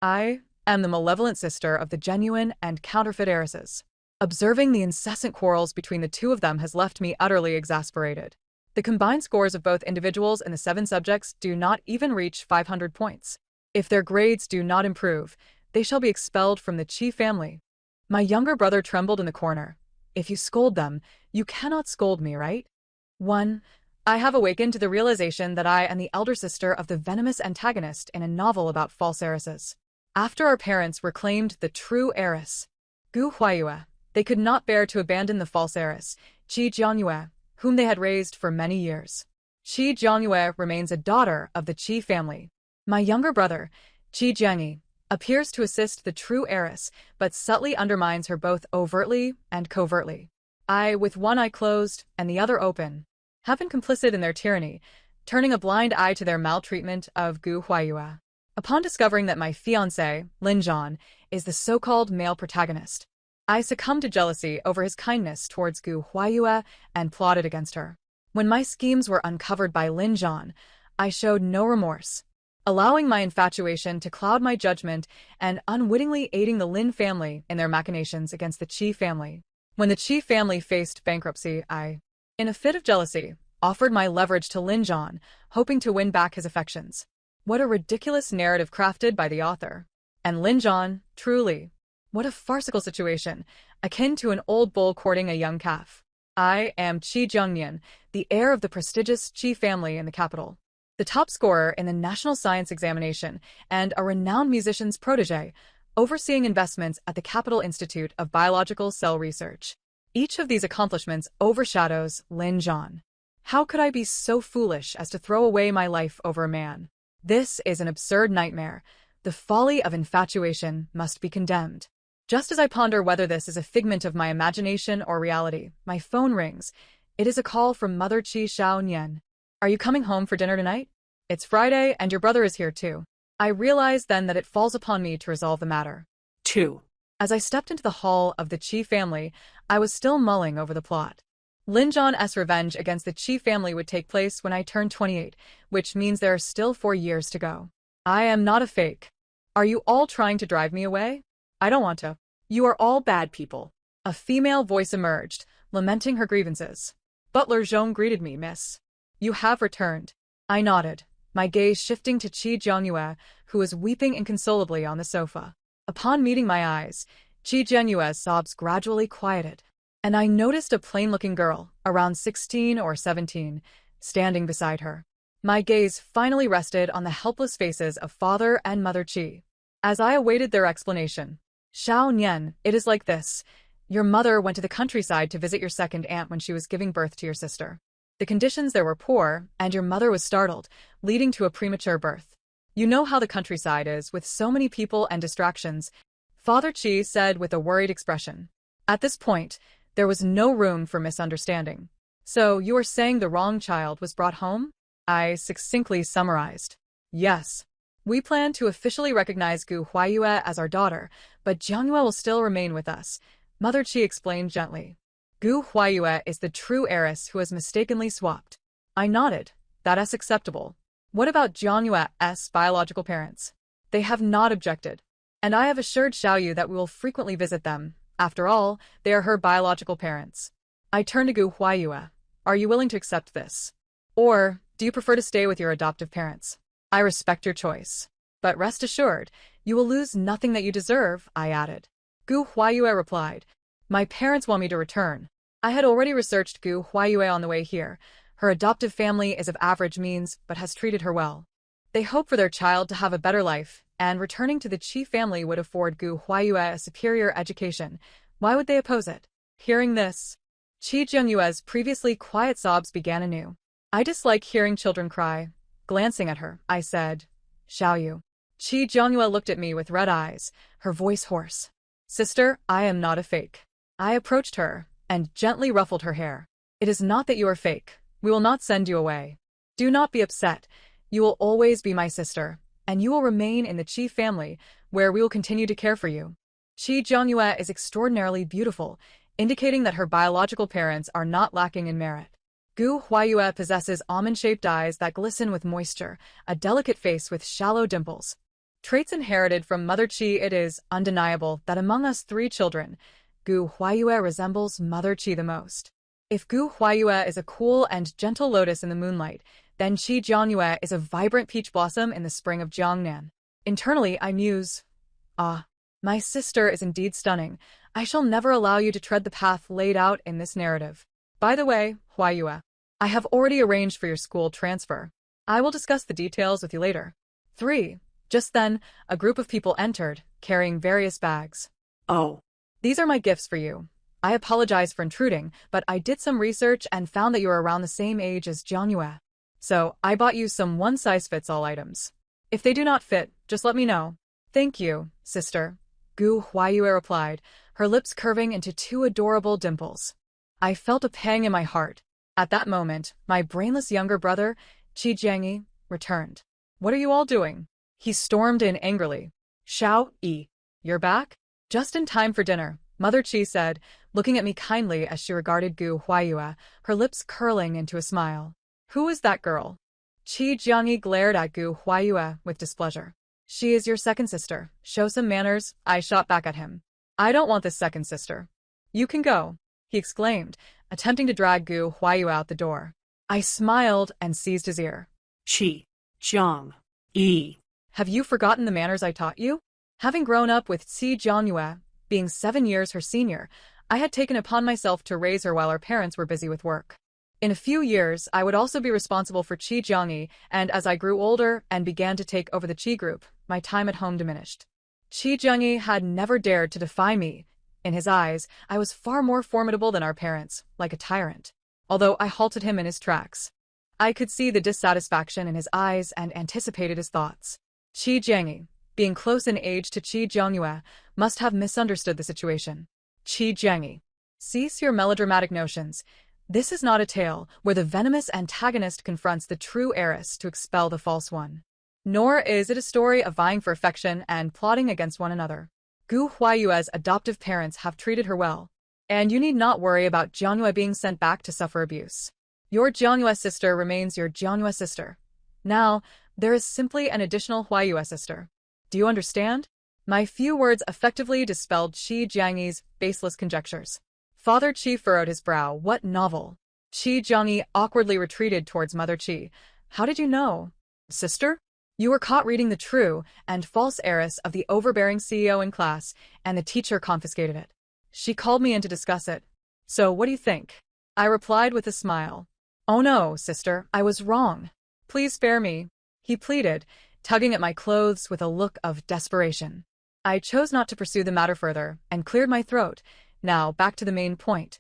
I am the malevolent sister of the genuine and counterfeit heiresses. Observing the incessant quarrels between the two of them has left me utterly exasperated. The combined scores of both individuals and the 7 subjects do not even reach 500 points. If their grades do not improve, they shall be expelled from the Chi family. My younger brother trembled in the corner. If you scold them, you cannot scold me, right? 1. I have awakened to the realization that I am the elder sister of the venomous antagonist in a novel about false heiresses. After our parents were claimed the true heiress, Gu Huayue, they could not bear to abandon the false heiress, Qi Jianyue, whom they had raised for many years. Qi Jianyue remains a daughter of the Qi family. My younger brother, Qi Jiangyi, appears to assist the true heiress, but subtly undermines her both overtly and covertly. I, with one eye closed and the other open, have been complicit in their tyranny, turning a blind eye to their maltreatment of Gu Huayue. Upon discovering that my fiancé, Lin Zhan, is the so-called male protagonist, I succumbed to jealousy over his kindness towards Gu Huayue and plotted against her. When my schemes were uncovered by Lin Zhan, I showed no remorse, allowing my infatuation to cloud my judgment and unwittingly aiding the Lin family in their machinations against the Qi family. When the Qi family faced bankruptcy, I, in a fit of jealousy, offered my leverage to Lin Zhan, hoping to win back his affections. What a ridiculous narrative crafted by the author. And Lin Zhan, truly, what a farcical situation, akin to an old bull courting a young calf. I am Qi Jiangnian, the heir of the prestigious Qi family in the capital, the top scorer in the national science examination, and a renowned musician's protege, overseeing investments at the Capital Institute of Biological Cell Research. Each of these accomplishments overshadows Lin Zhan. How could I be so foolish as to throw away my life over a man? This is an absurd nightmare. The folly of infatuation must be condemned. Just as I ponder whether this is a figment of my imagination or reality, my phone rings. It is a call from Mother Qi Xiaonian. Are you coming home for dinner tonight? It's Friday and your brother is here too. I realize then that it falls upon me to resolve the matter. 2. As I stepped into the hall of the Qi family, I was still mulling over the plot. Lin Zhan's revenge against the Qi family would take place when I turned 28, which means there are still 4 years to go. I am not a fake. Are you all trying to drive me away? I don't want to. You are all bad people. A female voice emerged, lamenting her grievances. Butler Zhong greeted me, miss. You have returned. I nodded, my gaze shifting to Qi Jianyue, who was weeping inconsolably on the sofa. Upon meeting my eyes, Qi Jianyue's sobs gradually quieted, and I noticed a plain-looking girl, around 16 or 17, standing beside her. My gaze finally rested on the helpless faces of Father and Mother Qi. As I awaited their explanation, Xiao Nian, it is like this. Your mother went to the countryside to visit your second aunt when she was giving birth to your sister. The conditions there were poor, and your mother was startled, leading to a premature birth. You know how the countryside is, with so many people and distractions, Father Qi said with a worried expression. At this point, there was no room for misunderstanding. So, you are saying the wrong child was brought home? I succinctly summarized. Yes. We plan to officially recognize Gu Huayue as our daughter, but Jiangyue will still remain with us, Mother Qi explained gently. Gu Huayue is the true heiress who has mistakenly swapped. I nodded. That is acceptable. What about Jianyue's biological parents? They have not objected. And I have assured Xiaoyu that we will frequently visit them. After all, they are her biological parents. I turned to Gu Huayue. Are you willing to accept this? Or, do you prefer to stay with your adoptive parents? I respect your choice. But rest assured, you will lose nothing that you deserve, I added. Gu Huayue replied. My parents want me to return. I had already researched Gu Huayue on the way here. Her adoptive family is of average means, but has treated her well. They hope for their child to have a better life, and returning to the Qi family would afford Gu Huayue a superior education. Why would they oppose it? Hearing this, Qi Jianyue's previously quiet sobs began anew. I dislike hearing children cry. Glancing at her, I said, Xiaoyu. Qi Jianyue looked at me with red eyes, her voice hoarse. Sister, I am not a fake. I approached her and gently ruffled her hair. It is not that you are fake. We will not send you away. Do not be upset. You will always be my sister, and you will remain in the Qi family, where we will continue to care for you. Qi Jianyue is extraordinarily beautiful, indicating that her biological parents are not lacking in merit. Gu Huayue possesses almond-shaped eyes that glisten with moisture, a delicate face with shallow dimples. Traits inherited from Mother Qi. It is undeniable that among us three children, Gu Huayue resembles Mother Qi the most. If Gu Huayue is a cool and gentle lotus in the moonlight, then Qi Jiangyue is a vibrant peach blossom in the spring of Jiangnan. Internally, I muse, ah, my sister is indeed stunning. I shall never allow you to tread the path laid out in this narrative. By the way, Huayue, I have already arranged for your school transfer. I will discuss the details with you later. 3. Just then, a group of people entered, carrying various bags. Oh. These are my gifts for you. I apologize for intruding, but I did some research and found that you are around the same age as Jiangyue. So, I bought you some one-size-fits-all items. If they do not fit, just let me know. Thank you, sister. Gu Huayue replied, her lips curving into two adorable dimples. I felt a pang in my heart. At that moment, my brainless younger brother, Qi Jiangyi, returned. What are you all doing? He stormed in angrily. Xiao Yi, you're back? Just in time for dinner, Mother Qi said, looking at me kindly as she regarded Gu Huayue, her lips curling into a smile. Who is that girl? Qi Jiangyi glared at Gu Huayue with displeasure. She is your second sister. Show some manners, I shot back at him. I don't want this second sister. You can go, he exclaimed, attempting to drag Gu Huayue out the door. I smiled and seized his ear. Qi Jiangyi. Have you forgotten the manners I taught you? Having grown up with Qi Jiangyue, being 7 years her senior, I had taken upon myself to raise her while our parents were busy with work. In a few years, I would also be responsible for Qi Jiangyi, and as I grew older and began to take over the Qi group, my time at home diminished. Qi Jiangyi had never dared to defy me. In his eyes, I was far more formidable than our parents, like a tyrant. Although I halted him in his tracks. I could see the dissatisfaction in his eyes and anticipated his thoughts. Qi Jiangyi, being close in age to Qi Jiangyue, must have misunderstood the situation. Qi Jiangyi, cease your melodramatic notions. This is not a tale where the venomous antagonist confronts the true heiress to expel the false one. Nor is it a story of vying for affection and plotting against one another. Gu Huayue's adoptive parents have treated her well, and you need not worry about Jiangyue being sent back to suffer abuse. Your Jiangyue sister remains your Jiangyue sister. Now, there is simply an additional Huayue sister. Do you understand? My few words effectively dispelled Qi Jiangyi's baseless conjectures. Father Qi furrowed his brow. What novel? Qi Jiangyi awkwardly retreated towards Mother Qi. How did you know? Sister? You were caught reading the true and false heiress of the overbearing CEO in class, and the teacher confiscated it. She called me in to discuss it. So what do you think? I replied with a smile. Oh no, sister, I was wrong. Please spare me, he pleaded, tugging at my clothes with a look of desperation. I chose not to pursue the matter further and cleared my throat. Now, back to the main point.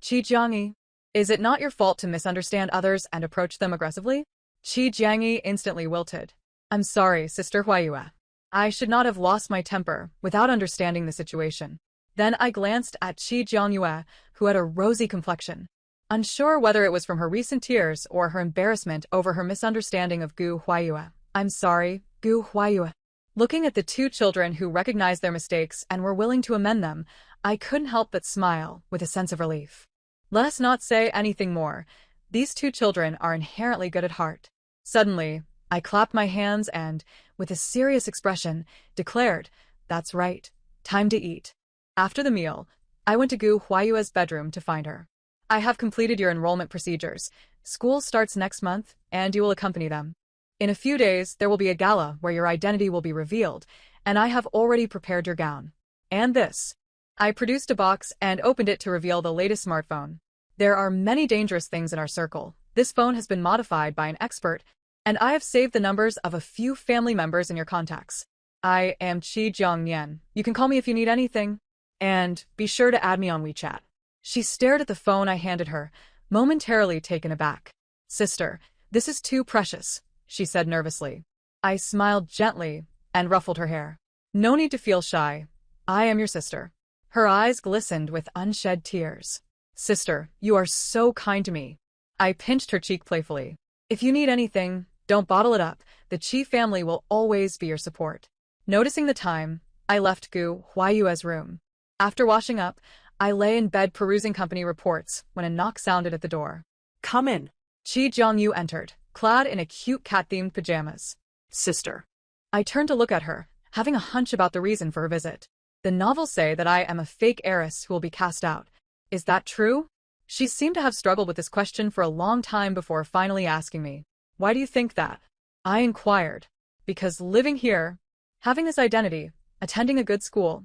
Qi Jiangyi, is it not your fault to misunderstand others and approach them aggressively? Qi Jiangyi instantly wilted. I'm sorry, Sister Huayue. I should not have lost my temper without understanding the situation. Then I glanced at Qi Jiangyue, who had a rosy complexion. Unsure whether it was from her recent tears or her embarrassment over her misunderstanding of Gu Huayue. I'm sorry, Gu Huayue. Looking at the two children who recognized their mistakes and were willing to amend them, I couldn't help but smile with a sense of relief. Let us not say anything more. These two children are inherently good at heart. Suddenly, I clapped my hands and, with a serious expression, declared, that's right, time to eat. After the meal, I went to Gu Huayue's bedroom to find her. I have completed your enrollment procedures. School starts next month, and you will accompany them. In a few days, there will be a gala where your identity will be revealed, and I have already prepared your gown. And this. I produced a box and opened it to reveal the latest smartphone. There are many dangerous things in our circle. This phone has been modified by an expert, and I have saved the numbers of a few family members in your contacts. I am Qi Jiangyan. You can call me if you need anything. And be sure to add me on WeChat. She stared at the phone I handed her, momentarily taken aback. Sister, this is too precious, she said nervously. I smiled gently and ruffled her hair. No need to feel shy. I am your sister. Her eyes glistened with unshed tears. Sister, you are so kind to me. I pinched her cheek playfully. If you need anything, don't bottle it up. The Qi family will always be your support. Noticing the time, I left Gu Huayue's room. After washing up, I lay in bed perusing company reports when a knock sounded at the door. Come in. Qi Jiangyu entered, clad in a cute cat-themed pajamas. Sister. I turned to look at her, having a hunch about the reason for her visit. The novels say that I am a fake heiress who will be cast out. Is that true? She seemed to have struggled with this question for a long time before finally asking me. Why do you think that? I inquired. Because living here, having this identity, attending a good school,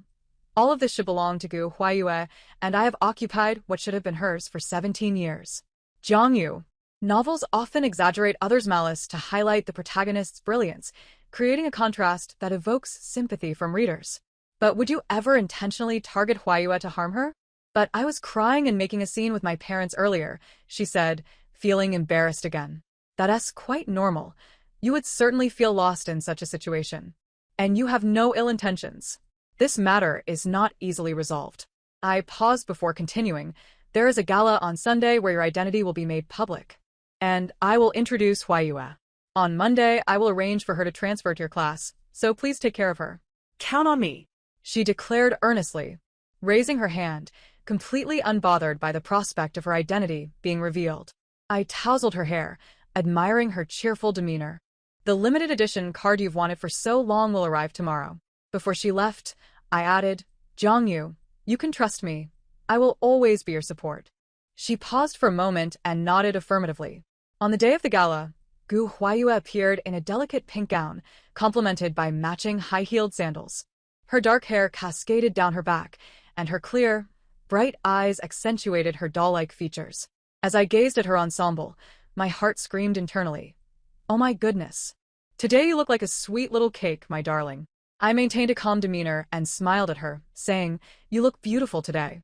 all of this should belong to Gu Huayue, and I have occupied what should have been hers for 17 years. Jiang Yu. Novels often exaggerate others' malice to highlight the protagonist's brilliance, creating a contrast that evokes sympathy from readers. But would you ever intentionally target Huayue to harm her? But I was crying and making a scene with my parents earlier, she said, feeling embarrassed again. That's quite normal. You would certainly feel lost in such a situation. And you have no ill intentions. This matter is not easily resolved. I paused before continuing. There is a gala on Sunday where your identity will be made public. And I will introduce Huayue. On Monday, I will arrange for her to transfer to your class, so please take care of her. Count on me, She declared earnestly, raising her hand, completely unbothered by the prospect of her identity being revealed. I tousled her hair, admiring her cheerful demeanor. The limited edition card you've wanted for so long will arrive tomorrow. Before she left, I added, Jiang Yu, you can trust me. I will always be your support. She paused for a moment and nodded affirmatively. On the day of the gala, Gu Huayue appeared in a delicate pink gown, complemented by matching high-heeled sandals. Her dark hair cascaded down her back, and her clear, bright eyes accentuated her doll-like features. As I gazed at her ensemble, my heart screamed internally. Oh my goodness. Today you look like a sweet little cake, my darling. I maintained a calm demeanor and smiled at her, saying, You look beautiful today.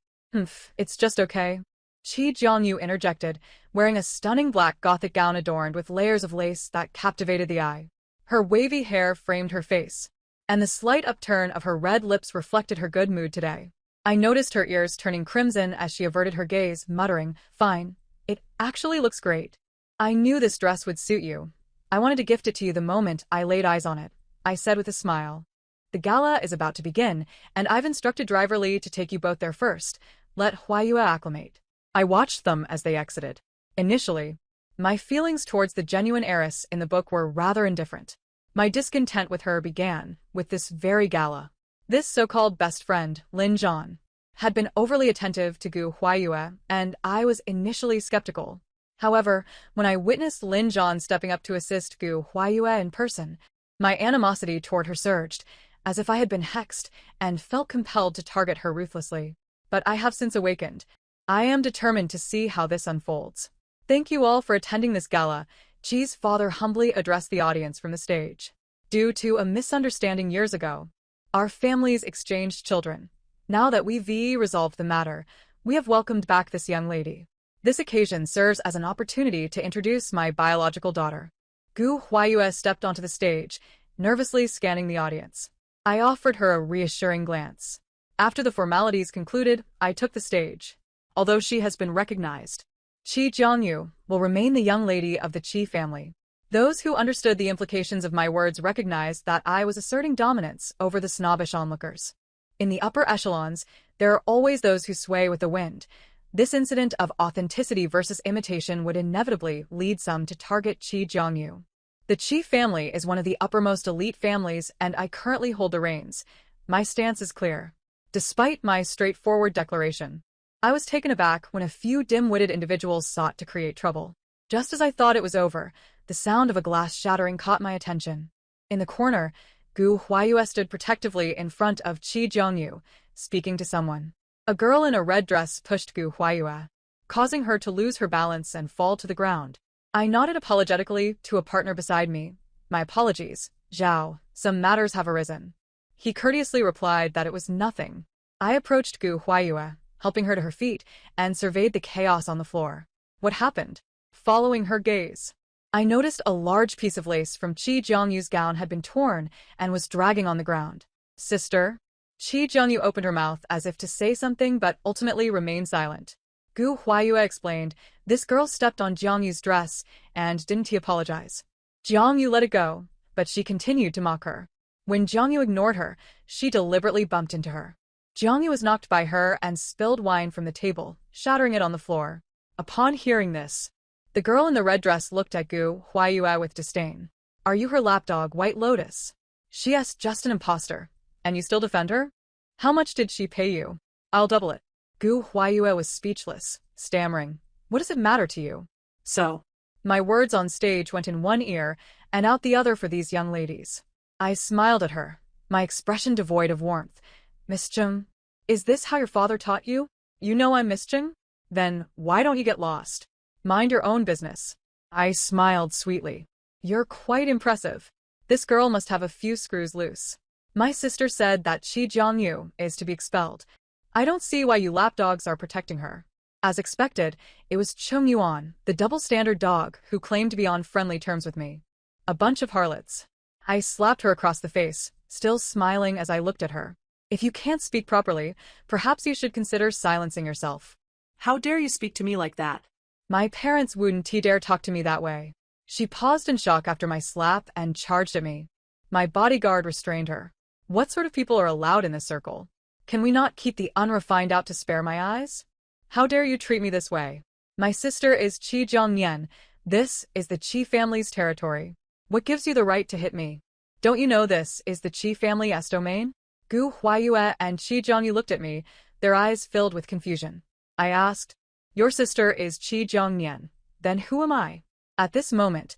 It's just okay. Qi Jiangyu interjected, wearing a stunning black gothic gown adorned with layers of lace that captivated the eye. Her wavy hair framed her face, and the slight upturn of her red lips reflected her good mood today. I noticed her ears turning crimson as she averted her gaze, muttering, Fine, it actually looks great. I knew this dress would suit you. I wanted to gift it to you the moment I laid eyes on it, I said with a smile. The gala is about to begin, and I've instructed Driver Li to take you both there first. Let Huayue acclimate. I watched them as they exited. Initially, my feelings towards the genuine heiress in the book were rather indifferent. My discontent with her began with this very gala. This so-called best friend, Lin Zhan, had been overly attentive to Gu Huayue, and I was initially skeptical. However, when I witnessed Lin Zhan stepping up to assist Gu Huayue in person, my animosity toward her surged, as if I had been hexed, and felt compelled to target her ruthlessly. But I have since awakened. I am determined to see how this unfolds. Thank you all for attending this gala, Qi's father humbly addressed the audience from the stage. Due to a misunderstanding years ago, our families exchanged children. Now that we've resolved the matter, we have welcomed back this young lady. This occasion serves as an opportunity to introduce my biological daughter. Gu Huayue stepped onto the stage, nervously scanning the audience. I offered her a reassuring glance. After the formalities concluded, I took the stage. Although she has been recognized, Qi Jiangyu will remain the young lady of the Qi family. Those who understood the implications of my words recognized that I was asserting dominance over the snobbish onlookers. In the upper echelons, there are always those who sway with the wind. This incident of authenticity versus imitation would inevitably lead some to target Qi Jiangyu. The Qi family is one of the uppermost elite families, and I currently hold the reins. My stance is clear. Despite my straightforward declaration, I was taken aback when a few dim-witted individuals sought to create trouble. Just as I thought it was over, the sound of a glass shattering caught my attention. In the corner, Gu Huayue stood protectively in front of Qi Jiangyu, speaking to someone. A girl in a red dress pushed Gu Huayue, causing her to lose her balance and fall to the ground. I nodded apologetically to a partner beside me. My apologies, Zhao, some matters have arisen. He courteously replied that it was nothing. I approached Gu Huayue, helping her to her feet, and surveyed the chaos on the floor. What happened? Following her gaze, I noticed a large piece of lace from Qi Jiangyu's gown had been torn and was dragging on the ground. Sister? Qi Jiangyu opened her mouth as if to say something but ultimately remained silent. Gu Huayue explained, this girl stepped on Jiangyu's dress, and didn't he apologize? Jiangyu let it go, but she continued to mock her. When Jiangyu ignored her, she deliberately bumped into her. Jiangyu was knocked by her and spilled wine from the table, shattering it on the floor. Upon hearing this, the girl in the red dress looked at Gu Huayue with disdain. Are you her lapdog, White Lotus? She's just an imposter. And you still defend her? How much did she pay you? I'll double it. Gu Huayue was speechless, stammering. What does it matter to you? So, My words on stage went in one ear and out the other for these young ladies. I smiled at her, my expression devoid of warmth. Miss Chung, is this how your father taught you? You know I'm Miss Chung? Then why don't you get lost? Mind your own business. I smiled sweetly. You're quite impressive. This girl must have a few screws loose. My sister said that Qi Jiangyu is to be expelled. I don't see why you lapdogs are protecting her. As expected, it was Chung Yuan, the double-standard dog, who claimed to be on friendly terms with me. A bunch of harlots. I slapped her across the face, still smiling as I looked at her. If you can't speak properly, perhaps you should consider silencing yourself. how dare you speak to me like that? My parents wouldn't dare talk to me that way. She paused in shock after my slap and charged at me. My bodyguard restrained her. What sort of people are allowed in this circle? Can we not keep the unrefined out to spare my eyes? How dare you treat me this way? My sister is Qi Jiangnian. This is the Qi family's territory. What gives you the right to hit me? Don't you know this is the Qi family's domain? Gu Huayue and Qi Jiangyu looked at me, their eyes filled with confusion. I asked, Your sister is Qi Jiangnian. Then who am I? At this moment,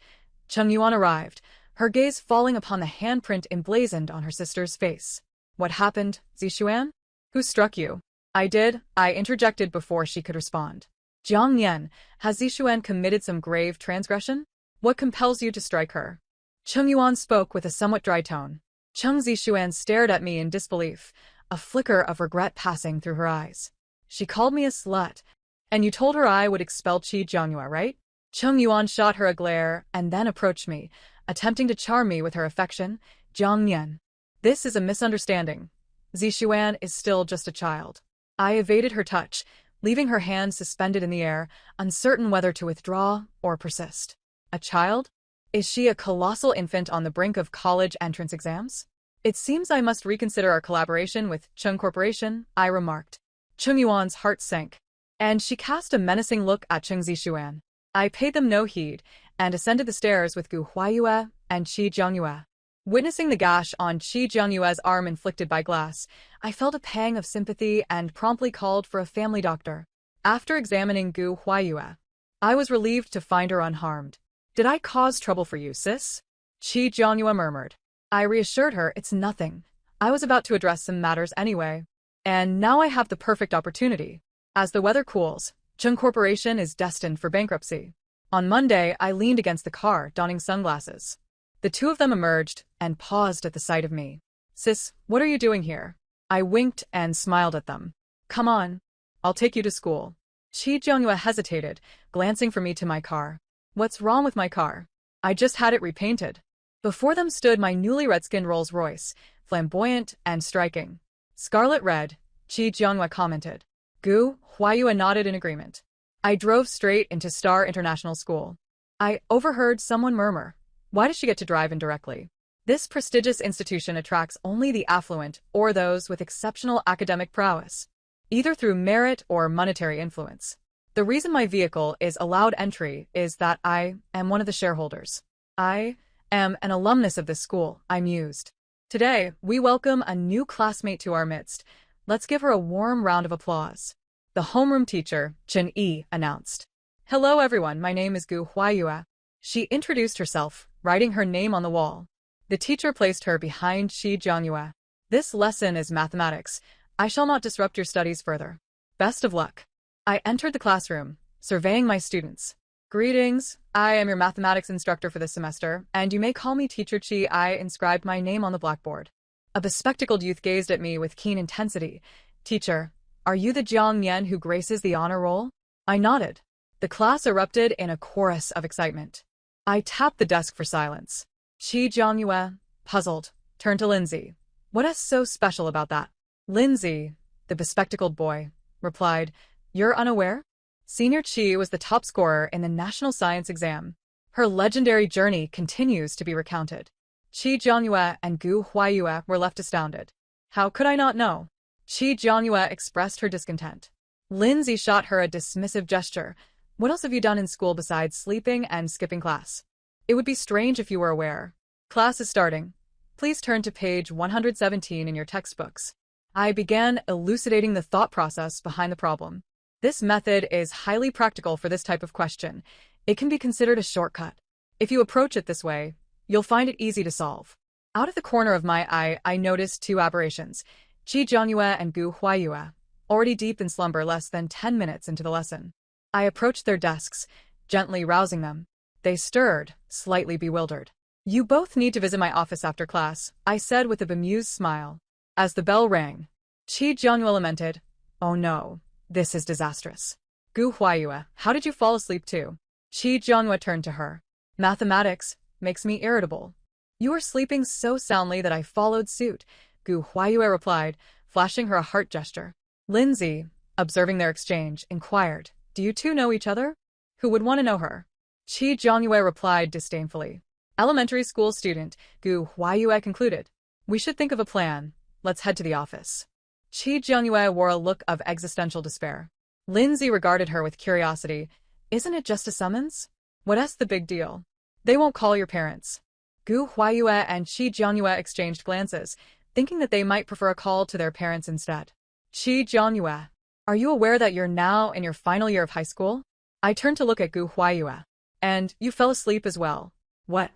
Chung Yuan arrived, her gaze falling upon the handprint emblazoned on her sister's face. What happened, Zixuan? Who struck you? I did, I interjected before she could respond. Jiang Nian, has Zixuan committed some grave transgression? What compels you to strike her? Chung Yuan spoke with a somewhat dry tone. Chung Zixuan stared at me in disbelief, a flicker of regret passing through her eyes. She called me a slut. And you told her I would expel Qi Jiangyue, right? Chung Yuan shot her a glare and then approached me, attempting to charm me with her affection. Jiang Nian. This is a misunderstanding. Zixuan is still just a child. I evaded her touch, leaving her hand suspended in the air, uncertain whether to withdraw or persist. A child? Is she a colossal infant on the brink of college entrance exams? It seems I must reconsider our collaboration with Chung Corporation, I remarked. Chung Yuan's heart sank, and she cast a menacing look at Chung Zixuan. I paid them no heed, and ascended the stairs with Gu Huayue and Qi Jiangyue. Witnessing the gash on Qi Jiangyue's arm inflicted by glass, I felt a pang of sympathy and promptly called for a family doctor. After examining Gu Huayue, I was relieved to find her unharmed. Did I cause trouble for you, sis? Qi Jiangyue murmured. I reassured her it's nothing. I was about to address some matters anyway. And now I have the perfect opportunity. As the weather cools, Chung Corporation is destined for bankruptcy. On Monday, I leaned against the car, donning sunglasses. The two of them emerged and paused at the sight of me. Sis, what are you doing here? I winked and smiled at them. Come on. I'll take you to school. Qi Jiangyue hesitated, glancing from me to my car. What's wrong with my car? I just had it repainted. Before them stood my newly red-skinned Rolls-Royce, flamboyant and striking. Scarlet red, Qi Jiangyue commented. Gu Huayue nodded in agreement. I drove straight into Star International School. I overheard someone murmur, why does she get to drive indirectly? This prestigious institution attracts only the affluent or those with exceptional academic prowess, either through merit or monetary influence. The reason my vehicle is allowed entry is that I am one of the shareholders. I am an alumnus of this school, I mused. Today, we welcome a new classmate to our midst. Let's give her a warm round of applause. The homeroom teacher, Chen Yi, announced. Hello everyone, my name is Gu Huayue. She introduced herself, writing her name on the wall. The teacher placed her behind Qi Jiangyue. This lesson is mathematics. I shall not disrupt your studies further. Best of luck. I entered the classroom, surveying my students. Greetings, I am your mathematics instructor for this semester, and you may call me Teacher Qi. I inscribed my name on the blackboard. A bespectacled youth gazed at me with keen intensity. Teacher, are you the Jiang Nian who graces the honor roll? I nodded. The class erupted in a chorus of excitement. I tapped the desk for silence. Qi Jiangyue, puzzled, turned to Lindsay. What is so special about that? Lindsay, the bespectacled boy, replied, You're unaware? Senior Qi was the top scorer in the national science exam. Her legendary journey continues to be recounted. Qi Jiangyue and Gu Huayue were left astounded. How could I not know? Qi Jiangyue expressed her discontent. Lindsay shot her a dismissive gesture. What else have you done in school besides sleeping and skipping class? It would be strange if you were aware. Class is starting. Please turn to page 117 in your textbooks. I began elucidating the thought process behind the problem. This method is highly practical for this type of question. It can be considered a shortcut. If you approach it this way, you'll find it easy to solve. Out of the corner of my eye, I noticed two aberrations, Qi Jiangyue and Gu Huayue, already deep in slumber less than 10 minutes into the lesson. I approached their desks, gently rousing them. They stirred, slightly bewildered. You both need to visit my office after class, I said with a bemused smile. As the bell rang, Qi Jiangyue lamented, "Oh no, this is disastrous." Gu Huayue, how did you fall asleep too? Qi Jiangyue turned to her. Mathematics makes me irritable. You were sleeping so soundly that I followed suit, Gu Huayue replied, flashing her a heart gesture. Lindsay, observing their exchange, inquired, do you two know each other? Who would want to know her? Qi Jiangyue replied disdainfully. Elementary school student, Gu Huayue concluded. We should think of a plan. Let's head to the office. Qi Jiangyue wore a look of existential despair. Lindsay regarded her with curiosity. Isn't it just a summons? What's the big deal? They won't call your parents. Gu Huayue and Qi Jiangyue exchanged glances, thinking that they might prefer a call to their parents instead. Qi Jiangyue, are you aware that you're now in your final year of high school? I turned to look at Gu Huayue. And you fell asleep as well. What?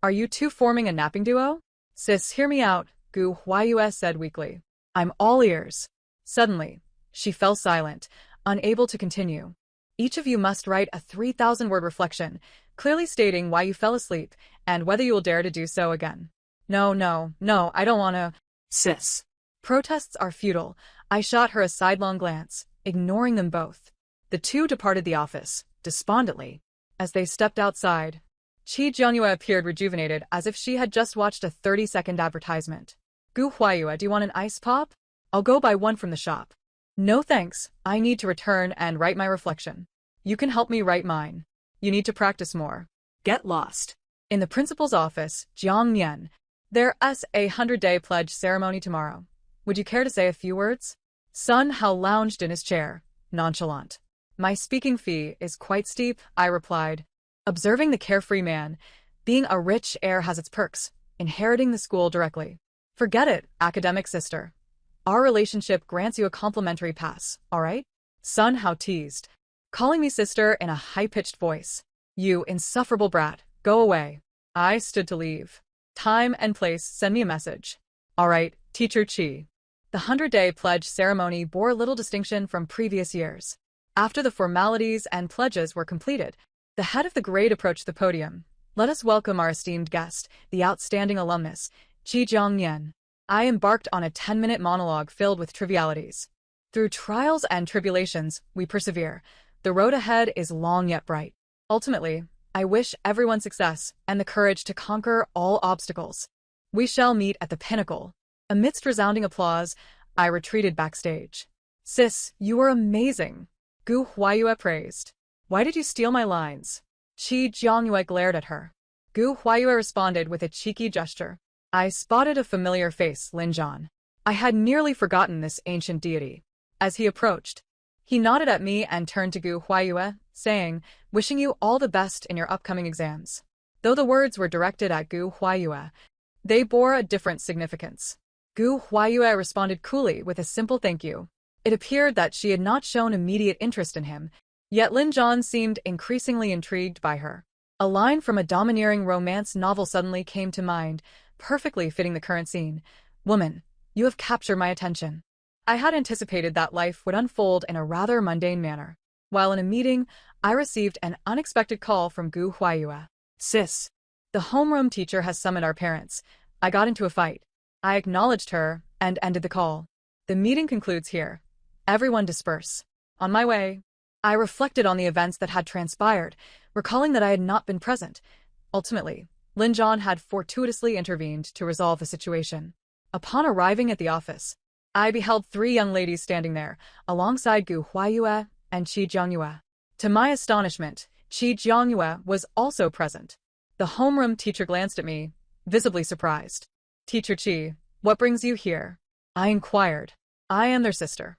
Are you two forming a napping duo? Sis, hear me out, Gu Huayue said weakly. I'm all ears. Suddenly, she fell silent, unable to continue. Each of you must write a 3,000-word reflection, clearly stating why you fell asleep, and whether you will dare to do so again. No, I don't want to. Sis. Protests are futile. I shot her a sidelong glance, ignoring them both. The two departed the office, despondently. As they stepped outside, Qi Jiangyue appeared rejuvenated as if she had just watched a 30-second advertisement. Gu Huayue, do you want an ice pop? I'll go buy one from the shop. No thanks, I need to return and write my reflection. You can help me write mine. You need to practice more. Get lost. In the principal's office, Jiang Mian, there's a 100-day pledge ceremony tomorrow. Would you care to say a few words? Sun Hao lounged in his chair, nonchalant. My speaking fee is quite steep, I replied. Observing the carefree man, being a rich heir has its perks, inheriting the school directly. Forget it, academic sister. Our relationship grants you a complimentary pass, all right? Sun Hao teased, calling me sister in a high-pitched voice. You insufferable brat, go away. I stood to leave. Time and place, send me a message. All right, Teacher Qi. The 100-day pledge ceremony bore little distinction from previous years. After the formalities and pledges were completed, the head of the grade approached the podium. Let us welcome our esteemed guest, the outstanding alumnus, Qi Jiangyan. I embarked on a 10-minute monologue filled with trivialities. Through trials and tribulations, we persevere. The road ahead is long yet bright. Ultimately, I wish everyone success and the courage to conquer all obstacles. We shall meet at the pinnacle. Amidst resounding applause, I retreated backstage. Sis, you were amazing. Gu Huayue praised. Why did you steal my lines? Qi Jiangyue glared at her. Gu Huayue responded with a cheeky gesture. I spotted a familiar face, Linzhan. I had nearly forgotten this ancient deity. As he approached, he nodded at me and turned to Gu Huayue, saying, wishing you all the best in your upcoming exams. Though the words were directed at Gu Huayue, they bore a different significance. Gu Huayue responded coolly with a simple thank you. It appeared that she had not shown immediate interest in him, yet Linzhan seemed increasingly intrigued by her. A line from a domineering romance novel suddenly came to mind, perfectly fitting the current scene. Woman, you have captured my attention. I had anticipated that life would unfold in a rather mundane manner. While in a meeting, I received an unexpected call from Gu Huayue. Sis, the homeroom teacher has summoned our parents. I got into a fight. I acknowledged her and ended the call. The meeting concludes here. Everyone disperse. On my way, I reflected on the events that had transpired, recalling that I had not been present. Ultimately, Linzhan had fortuitously intervened to resolve the situation. Upon arriving at the office, I beheld three young ladies standing there, alongside Gu Huayue and Qi Jiangyue. To my astonishment, Qi Jiangyue was also present. The homeroom teacher glanced at me, visibly surprised. Teacher Qi, what brings you here? I inquired. I am their sister.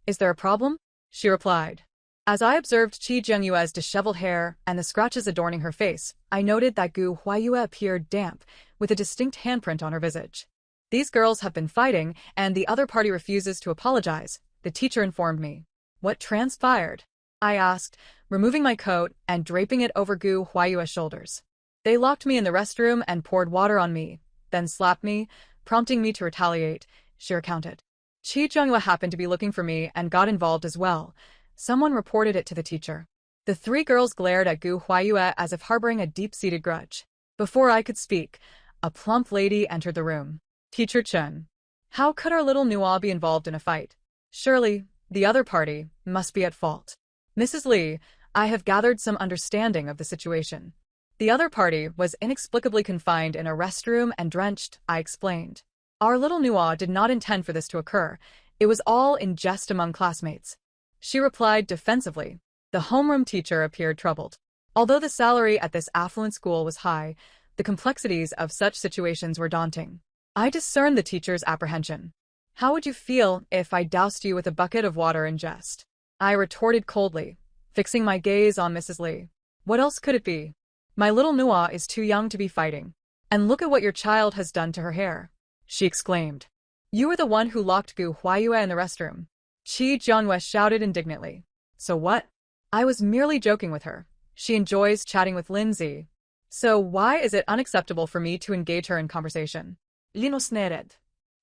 Is there a problem? She replied. As I observed Qi Jianyue's disheveled hair and the scratches adorning her face, I noted that Gu Huayue appeared damp, with a distinct handprint on her visage. These girls have been fighting, and the other party refuses to apologize, the teacher informed me. What transpired? I asked, removing my coat and draping it over Gu Huayue's shoulders. They locked me in the restroom and poured water on me, then slapped me, prompting me to retaliate, she recounted. Qi Jianyue happened to be looking for me and got involved as well. Someone reported it to the teacher. The three girls glared at Gu Huayue as if harboring a deep-seated grudge. Before I could speak, a plump lady entered the room. Teacher Chen. How could our little Nua be involved in a fight? Surely, the other party must be at fault. Mrs. Li, I have gathered some understanding of the situation. The other party was inexplicably confined in a restroom and drenched, I explained. Our little Nua did not intend for this to occur. It was all in jest among classmates. She replied defensively. The homeroom teacher appeared troubled. Although the salary at this affluent school was high, the complexities of such situations were daunting. I discerned the teacher's apprehension. How would you feel if I doused you with a bucket of water in jest? I retorted coldly, fixing my gaze on Mrs. Li. What else could it be? My little Nua is too young to be fighting. And look at what your child has done to her hair, she exclaimed. You were the one who locked Gu Huayue in the restroom. Qi Jianyue shouted indignantly. So what? I was merely joking with her. She enjoys chatting with Lindsay. So why is it unacceptable for me to engage her in conversation? Linosnered.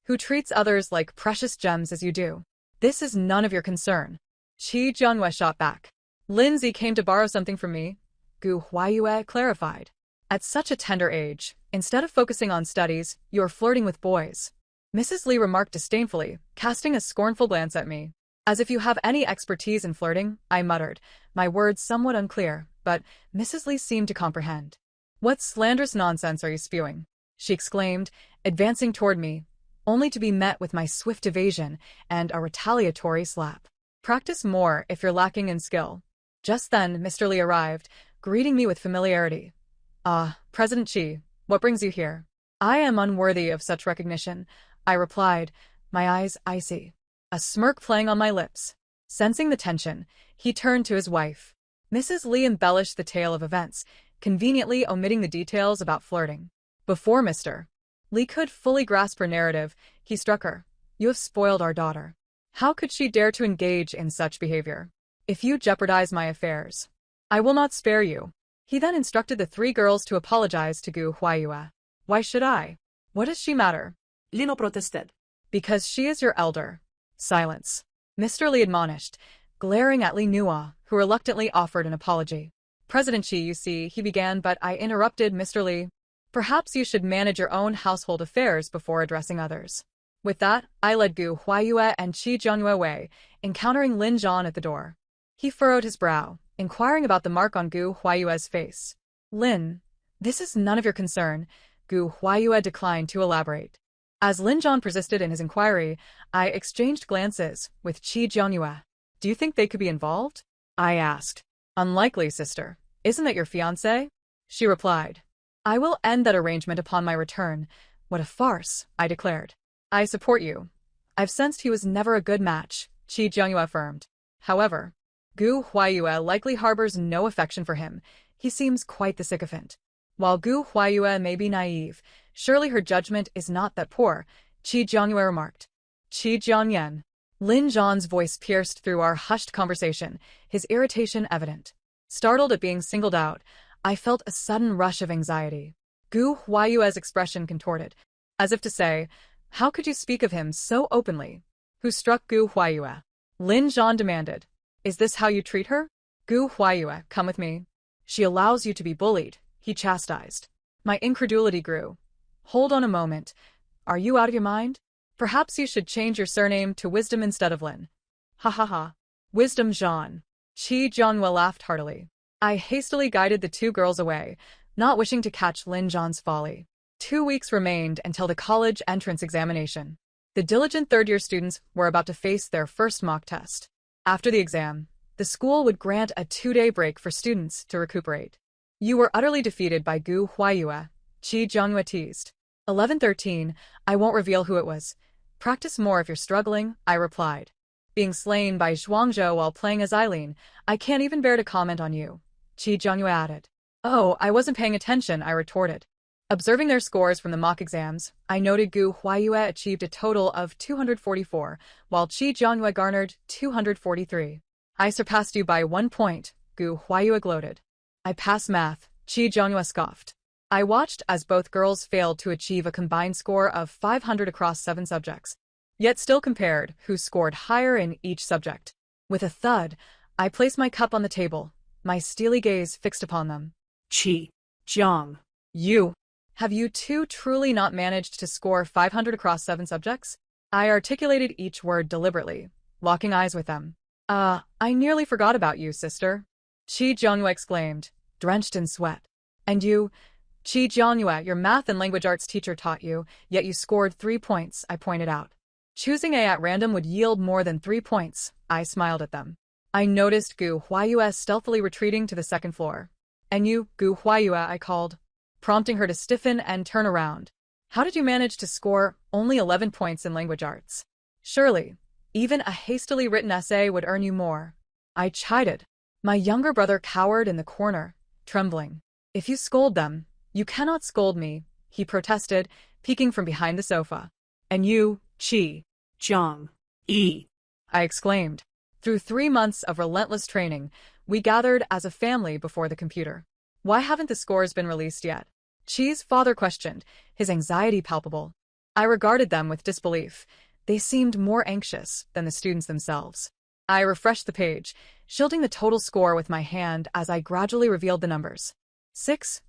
Who treats others like precious gems as you do. This is none of your concern. Qi Jianyue shot back. Lindsay came to borrow something from me, Gu Huayue clarified. At such a tender age, instead of focusing on studies, you're flirting with boys. Mrs. Li remarked disdainfully, casting a scornful glance at me. As if you have any expertise in flirting, I muttered, my words somewhat unclear, but Mrs. Li seemed to comprehend. What slanderous nonsense are you spewing? She exclaimed, advancing toward me, only to be met with my swift evasion and a retaliatory slap. Practice more if you're lacking in skill. Just then, Mr. Li arrived, greeting me with familiarity. Ah, President Qi, what brings you here? I am unworthy of such recognition, I replied, my eyes icy, a smirk playing on my lips. Sensing the tension, he turned to his wife. Mrs. Li embellished the tale of events, conveniently omitting the details about flirting. Before Mr. Li could fully grasp her narrative, he struck her. You have spoiled our daughter. How could she dare to engage in such behavior? If you jeopardize my affairs, I will not spare you. He then instructed the three girls to apologize to Gu Huayue. Why should I? What does she matter? Lino protested. Because she is your elder. Silence. Mr. Li admonished, glaring at Li Nua, who reluctantly offered an apology. President Qi, you see, he began, but I interrupted Mr. Li. Perhaps you should manage your own household affairs before addressing others. With that, I led Gu Huayue and Qi Jianyue away, encountering Lin Zhan at the door. He furrowed his brow, inquiring about the mark on Gu Huayue's face. Lin, this is none of your concern, Gu Huayue declined to elaborate. As Lin Zhan persisted in his inquiry, I exchanged glances with Qi Jianyue. Do you think they could be involved? I asked. Unlikely, sister. Isn't that your fiancé? She replied. I will end that arrangement upon my return. What a farce, I declared. I support you. I've sensed he was never a good match, Qi Jianyue affirmed. However, Gu Huayue likely harbors no affection for him. He seems quite the sycophant. While Gu Huayue may be naive, surely her judgment is not that poor, Qi Jianyue remarked. Qi Jianyan. Lin Zhan's voice pierced through our hushed conversation, his irritation evident. Startled at being singled out, I felt a sudden rush of anxiety. Gu Huayue's expression contorted, as if to say, how could you speak of him so openly? Who struck Gu Huayue? Lin Zhan demanded. Is this how you treat her? Gu Huayue, come with me. She allows you to be bullied, he chastised. My incredulity grew. Hold on a moment. Are you out of your mind? Perhaps you should change your surname to Wisdom instead of Lin. Ha ha ha. Wisdom Zhan. Qi Jianyue laughed heartily. I hastily guided the two girls away, not wishing to catch Lin Zhan's folly. 2 weeks remained until the college entrance examination. The diligent third-year students were about to face their first mock test. After the exam, the school would grant a 2-day break for students to recuperate. You were utterly defeated by Gu Huayue, Qi Jianyue teased. 11:13, I won't reveal who it was. Practice more if you're struggling, I replied. being slain by Zhuangzhou while playing as Eileen. I can't even bear to comment on you. Qi Zhongyue added. Oh, I wasn't paying attention, I retorted. Observing their scores from the mock exams, I noted Gu Huayue achieved a total of 244, while Qi Zhongyue garnered 243. I surpassed you by 1 point, Gu Huayue gloated. I pass math, Qi Zhongyue scoffed. I watched as both girls failed to achieve a combined score of 500 across 7 subjects, yet still compared who scored higher in each subject. With a thud, I placed my cup on the table, my steely gaze fixed upon them. Qi Zhang. Have you two truly not managed to score 500 across 7 subjects? I articulated each word deliberately, locking eyes with them. I nearly forgot about you, sister. Qi Zhongyue exclaimed, drenched in sweat. And you, Qi Zhongyue, your math and language arts teacher taught you, yet you scored 3 points, I pointed out. Choosing A at random would yield more than 3 points, I smiled at them. I noticed Gu Huayue stealthily retreating to the second floor. And you, Gu Huayue, I called, prompting her to stiffen and turn around. How did you manage to score only 11 points in language arts? Surely, even a hastily written essay would earn you more. I chided. My younger brother cowered in the corner, trembling. If you scold them, you cannot scold me, he protested, peeking from behind the sofa. And you, Qi Zhang. I exclaimed. Through 3 months of relentless training, we gathered as a family before the computer. Why haven't the scores been released yet? Qi's father questioned, his anxiety palpable. I regarded them with disbelief. They seemed more anxious than the students themselves. I refreshed the page, shielding the total score with my hand as I gradually revealed the numbers. 6-0.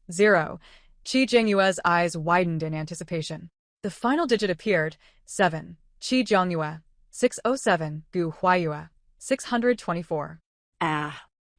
Qi Zhongyue's eyes widened in anticipation. The final digit appeared, 7. Qi Zhongyue. 607. Gu Huayue. 624.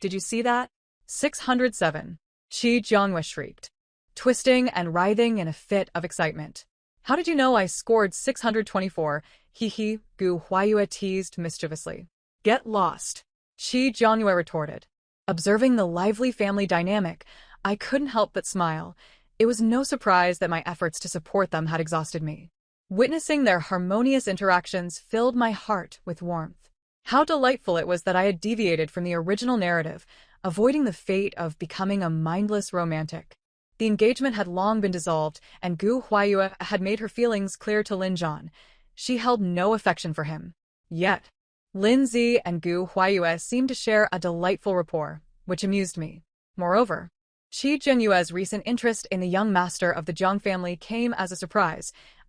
Did you see that? 607. Qi Zhongyue shrieked, twisting and writhing in a fit of excitement. How did you know I scored 624? He, Gu Huayue teased mischievously. Get lost, Qi Zhongyue retorted. Observing the lively family dynamic, I couldn't help but smile. It was no surprise that my efforts to support them had exhausted me. Witnessing their harmonious interactions filled my heart with warmth. How delightful it was that I had deviated from the original narrative, avoiding the fate of becoming a mindless romantic. The engagement had long been dissolved, and Gu Huayue had made her feelings clear to Lin Zhan. She held no affection for him. Yet, Lin Zi and Gu Huayue seemed to share a delightful rapport, which amused me. Moreover, Qi Zhonyue's recent interest in the young master of the Zhang family came as a surprise.